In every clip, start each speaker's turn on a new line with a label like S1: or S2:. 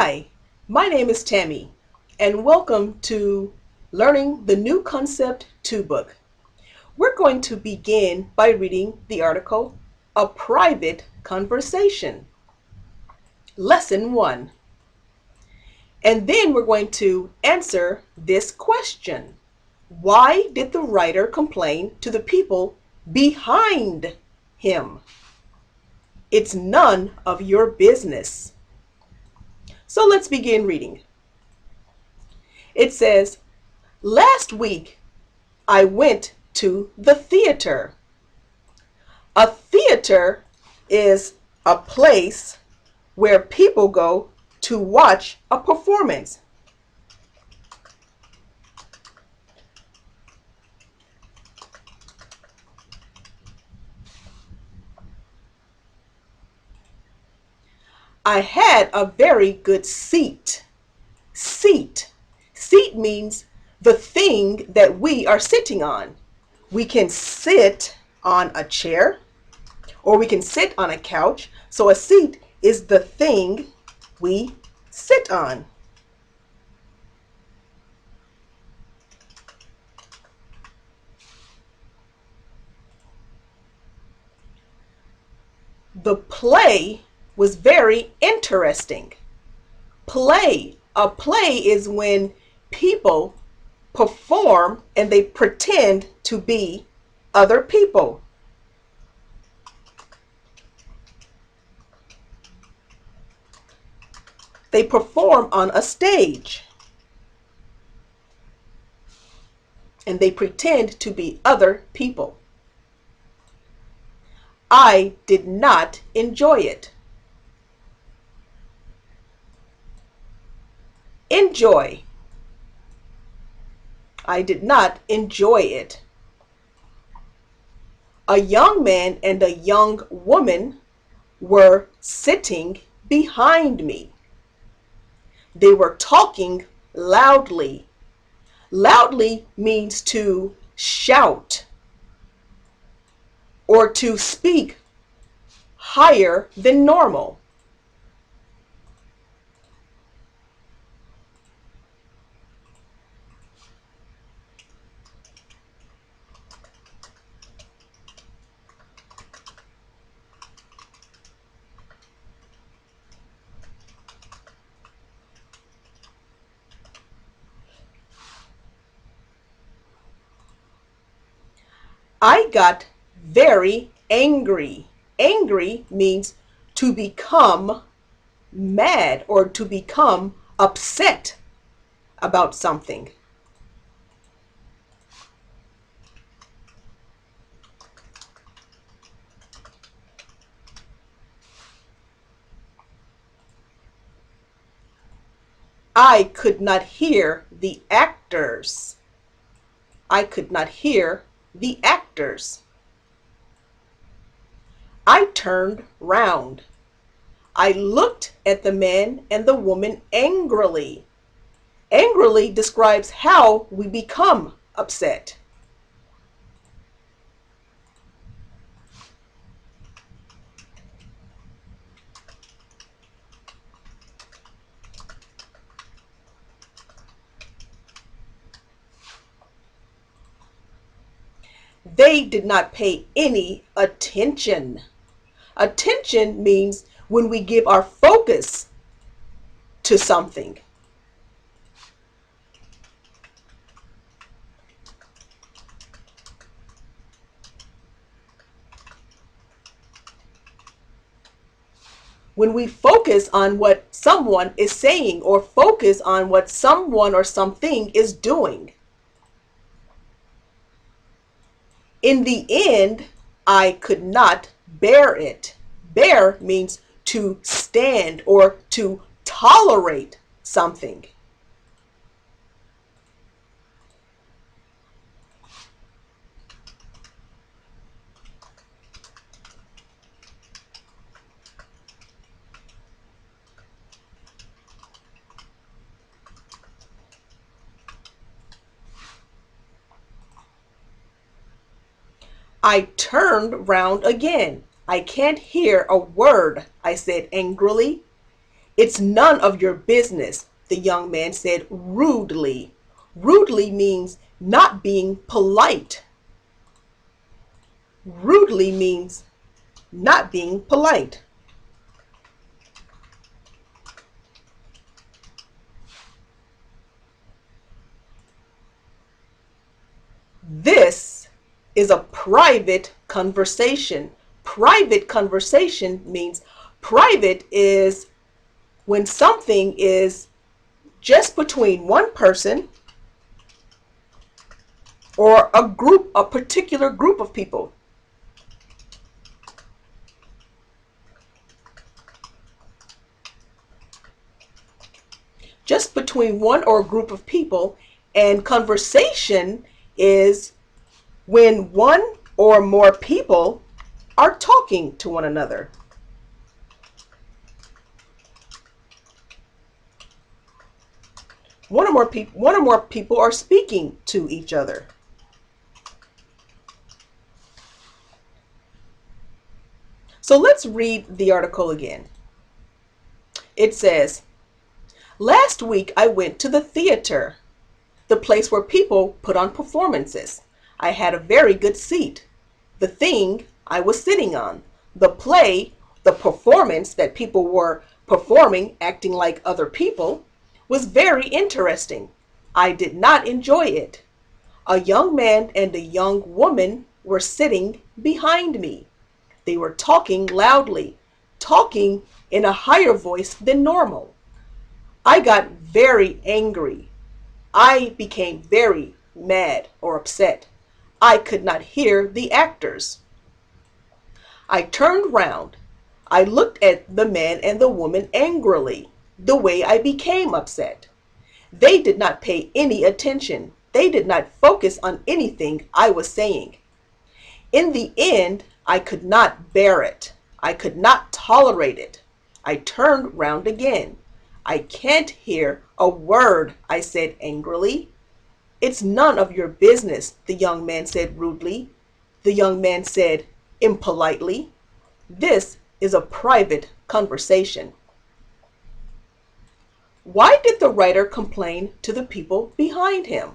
S1: Hi, my name is Tammy, and welcome to Learning the New Concept 2 book. We're going to begin by reading the article, A Private Conversation, Lesson 1. And then we're going to answer this question. Why did the writer complain to the people behind him? It's none of your business. So let's begin reading. It says, last week I went to the theater. A theater is a place where people go to watch a performance. I had a very good seat. Seat. Seat means the thing that we are sitting on. We can sit on a chair or we can sit on a couch. So a seat is the thing we sit on. The play was very interesting. Play. A play is when people perform and they pretend to be other people. They perform on a stage and they pretend to be other people. I did not enjoy it. Enjoy. I did not enjoy it. A young man and a young woman were sitting behind me. They were talking loudly. Loudly means to shout or to speak higher than normal. I got very angry. Angry means to become mad or to become upset about something. I could not hear the actors. I could not hear the actors. I turned round. I looked at the man and the woman angrily. Angrily describes how we become upset. They did not pay any attention. Attention means when we give our focus to something. When we focus on what someone is saying or focus on what someone or something is doing. In the end, I could not bear it. Bear means to stand or to tolerate something. I turned round again. I can't hear a word, I said angrily. It's none of your business, the young man said rudely. Rudely means not being polite. Rudely means not being polite. This is a private conversation. Private conversation means private is when something is just between one person or a group, a particular group of people. Just between one or a group of people, and conversation is when one or more people are talking to one another. One or more people are speaking to each other. So let's read the article again. It says, last week I went to the theater, the place where people put on performances. I had a very good seat. The thing I was sitting on, the play, the performance that people were performing, acting like other people, was very interesting. I did not enjoy it. A young man and a young woman were sitting behind me. They were talking loudly, talking in a higher voice than normal. I got very angry. I became very mad or upset. I could not hear the actors. I turned round. I looked at the man and the woman angrily, the way I became upset. They did not pay any attention. They did not focus on anything I was saying. In the end, I could not bear it. I could not tolerate it. I turned round again. I can't hear a word, I said angrily. It's none of your business, the young man said rudely. The young man said impolitely. This is a private conversation. Why did the writer complain to the people behind him?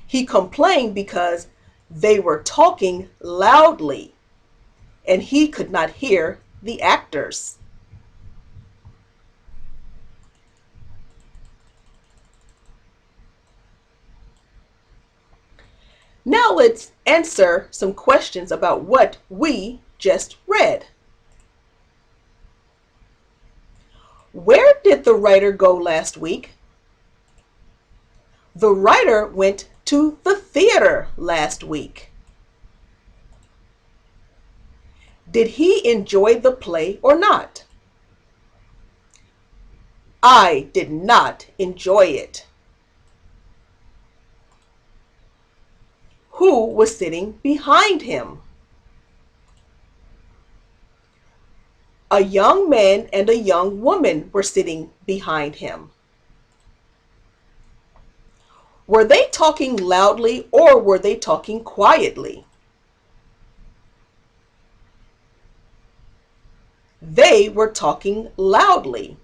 S1: He complained because they were talking loudly and he could not hear the actors. Now let's answer some questions about what we just read. Where did the writer go last week? The writer went to the theater last week. Did he enjoy the play or not? I did not enjoy it. Who was sitting behind him? A young man and a young woman were sitting behind him. Were they talking loudly or were they talking quietly? They were talking loudly.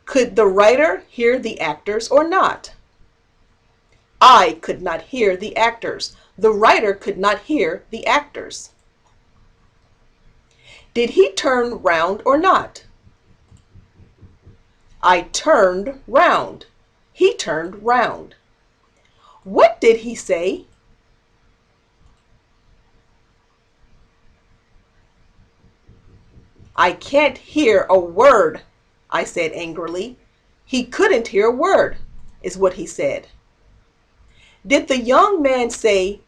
S1: Could the writer hear the actors or not? I could not hear the actors. The writer could not hear the actors. Did he turn round or not? I turned round. He turned round. What did he say? I can't hear a word, I said angrily. He couldn't hear a word, is what he said. Did the young man say,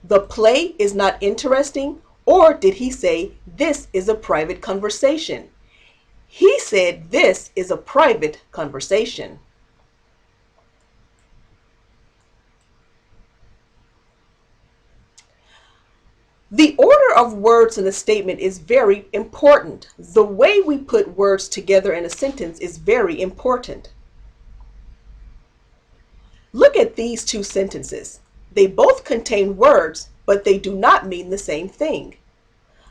S1: the play is not interesting, or did he say, this is a private conversation? He said, this is a private conversation. The order of words in a statement is very important. The way we put words together in a sentence is very important. Look at these two sentences. They both contain words, but they do not mean the same thing.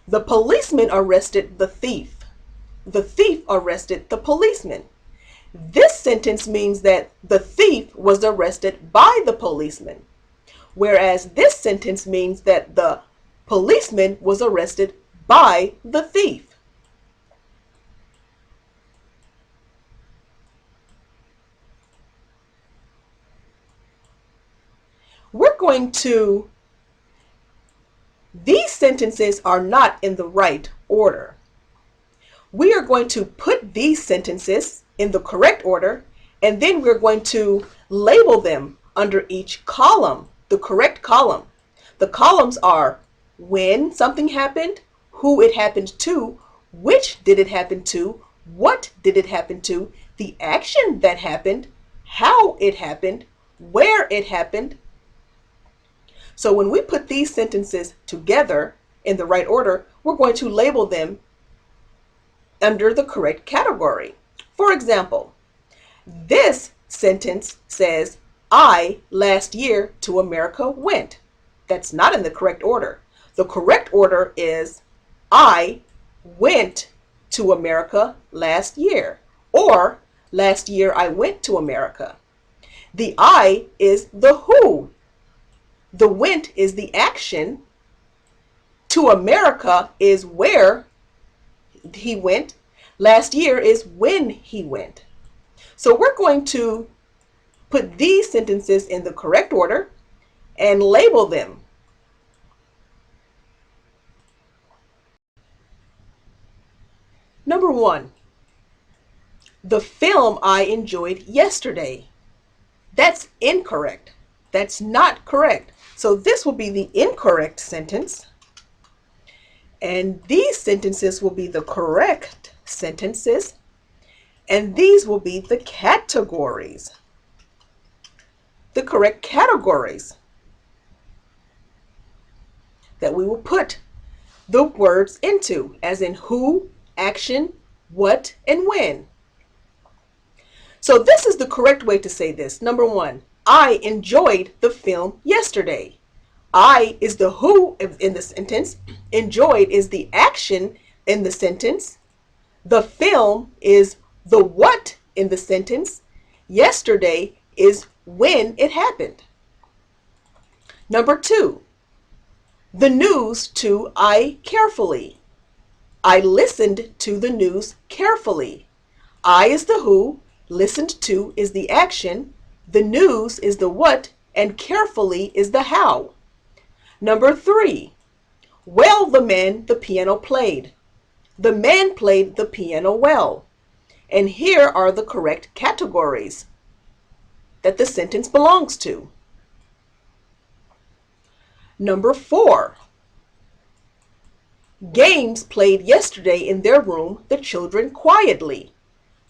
S1: The policeman arrested the thief. the thief arrested the policeman. This sentence means that the thief was arrested by the policeman, whereas this sentence means that the policeman was arrested by the thief. These sentences are not in the right order. We are going to put these sentences in the correct order, and then we're going to label them under each column, the correct column. The columns are when something happened, who it happened to, which did it happen to, what did it happen to, the action that happened, how it happened, where it happened. So when we put these sentences together in the right order, we're going to label them under the correct category. For example, this sentence says, I last year to America went. That's not in the correct order. The correct order is, I went to America last year, or last year I went to America. The I is the who. The went is the action. To America is where he went. Last year is when he went. So we're going to put these sentences in the correct order and label them. Number 1, the film I enjoyed yesterday. That's incorrect. That's not correct. So this will be the incorrect sentence. And these sentences will be the correct sentences. And these will be the categories. The correct categories that we will put the words into, as in who, action, what, and when. So this is the correct way to say this. Number 1, I enjoyed the film yesterday. I is the who in the sentence. Enjoyed is the action in the sentence. The film is the what in the sentence. Yesterday is when it happened. Number 2, the news to I carefully. I listened to the news carefully. I is the who, listened to is the action, the news is the what, and carefully is the how. Number 3, well the man the piano played. The man played the piano well. And here are the correct categories that the sentence belongs to. Number 4, games played yesterday in their room, the children quietly.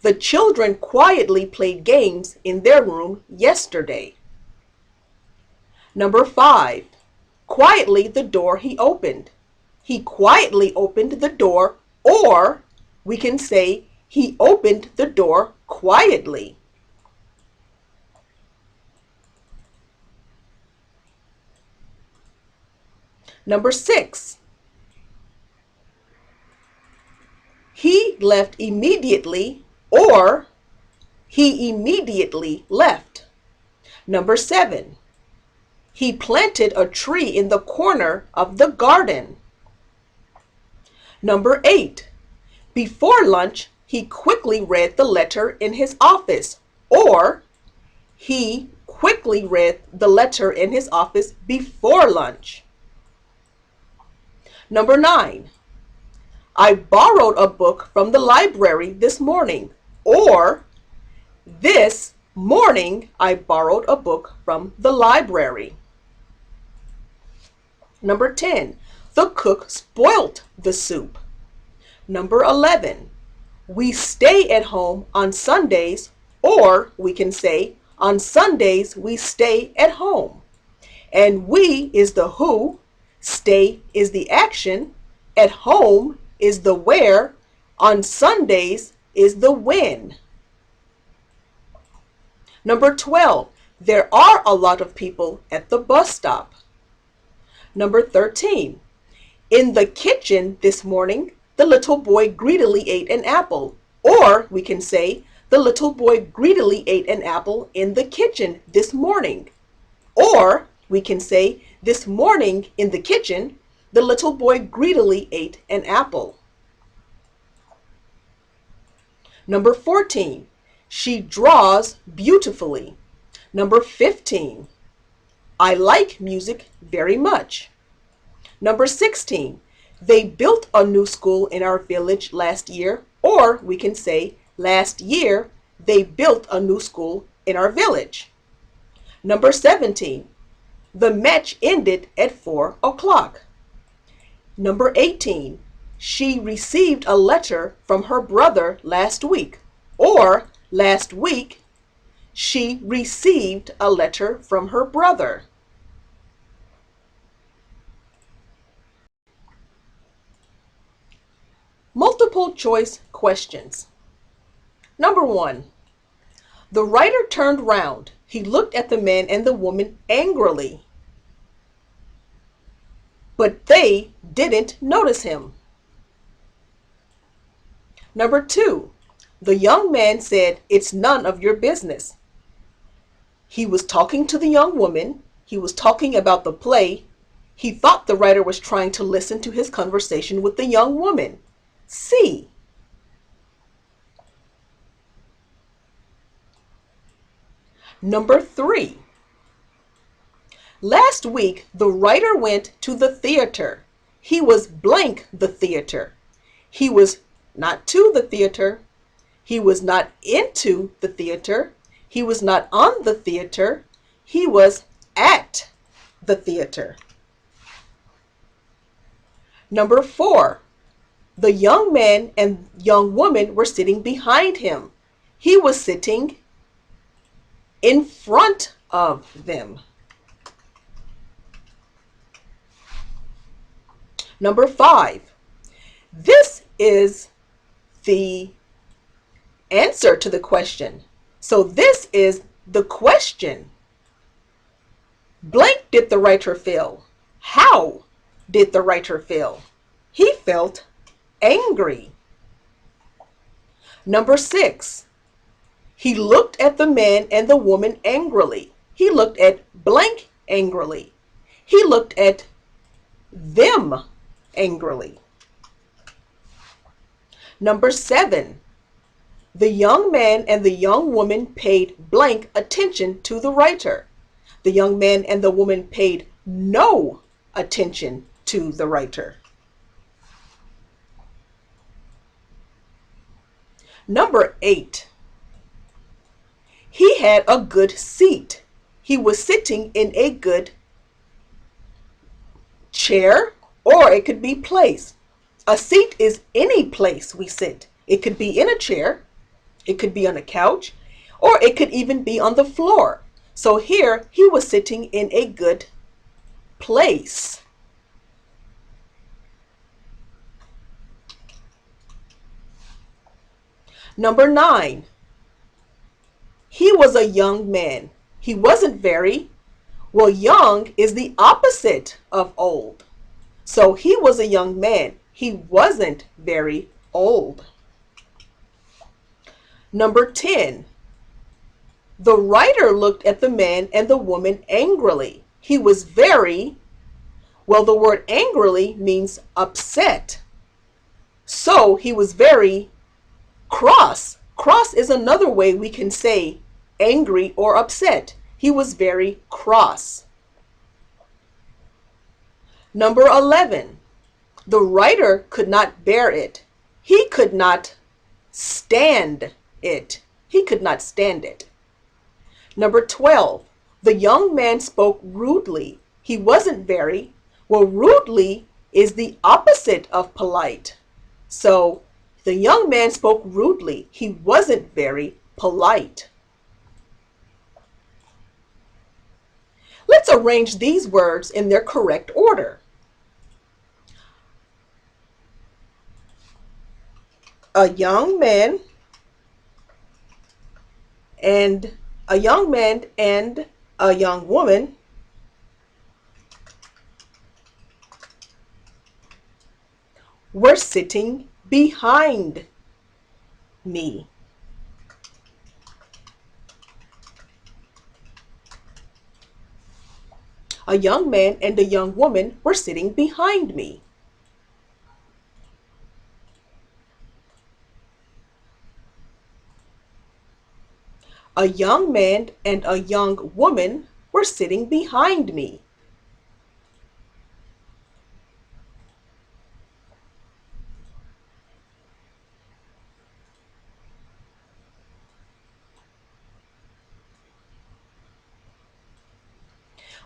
S1: The children quietly played games in their room yesterday. Number 5, quietly the door he opened. He quietly opened the door, or we can say he opened the door quietly. Number 6, he left immediately, or he immediately left. Number 7, he planted a tree in the corner of the garden. Number 8, before lunch, he quickly read the letter in his office, or he quickly read the letter in his office before lunch. Number 9, I borrowed a book from the library this morning, or this morning I borrowed a book from the library. Number 10, the cook spoilt the soup. Number 11, we stay at home on Sundays, or we can say on Sundays we stay at home. And we is the who, stay is the action, at home is the where, on Sundays is the when. Number 12, there are a lot of people at the bus stop. Number 13, in the kitchen this morning, the little boy greedily ate an apple. Or we can say, the little boy greedily ate an apple in the kitchen this morning. Or we can say, this morning in the kitchen, the little boy greedily ate an apple. Number 14, she draws beautifully. Number 15, I like music very much. Number 16, they built a new school in our village last year. Or we can say, last year they built a new school in our village. Number 17, the match ended at 4 o'clock. Number 18, she received a letter from her brother last week. Or last week, she received a letter from her brother. Multiple choice questions. Number 1, the writer turned round. He looked at the man and the woman angrily, but they didn't notice him. Number 2, the young man said, it's none of your business. He was talking to the young woman. He was talking about the play. He thought the writer was trying to listen to his conversation with the young woman. C. Number 3, last week the writer went to the theater. He was blank the theater. He was not to the theater. He was not into the theater. He was not on the theater. He was at the theater. Number 4, the young man and young woman were sitting behind him. He was sitting in front of them. Number 5, this is the answer to the question. So this is the question. Blank did the writer feel? How did the writer feel? He felt angry. Number 6, he looked at the man and the woman angrily. He looked at blank angrily. He looked at them angrily. Number 7, the young man and the young woman paid blank attention to the writer. The young man and the woman paid no attention to the writer. Number 8, he had a good seat. He was sitting in a good chair, or it could be place. A seat is any place we sit. It could be in a chair, it could be on a couch, or it could even be on the floor. So here he was sitting in a good place. Number 9, he was a young man. He wasn't very. Well, young is the opposite of old. So he was a young man. He wasn't very old. Number 10, the writer looked at the man and the woman angrily. He was very, well, the word angrily means upset. So he was very cross. Cross is another way we can say angry or upset. He was very cross. Number 11, the writer could not bear it. He could not stand it. He could not stand it. Number 12, the young man spoke rudely. He wasn't very. Well, rudely is the opposite of polite. So the young man spoke rudely. He wasn't very polite. Let's arrange these words in their correct order. A young man and a young man and a young woman were sitting behind me. A young man and a young woman were sitting behind me. A young man and a young woman were sitting behind me.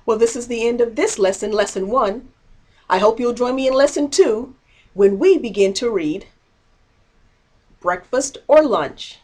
S1: Well, this is the end of this lesson, lesson 1. I hope you'll join me in lesson 2 when we begin to read breakfast or lunch.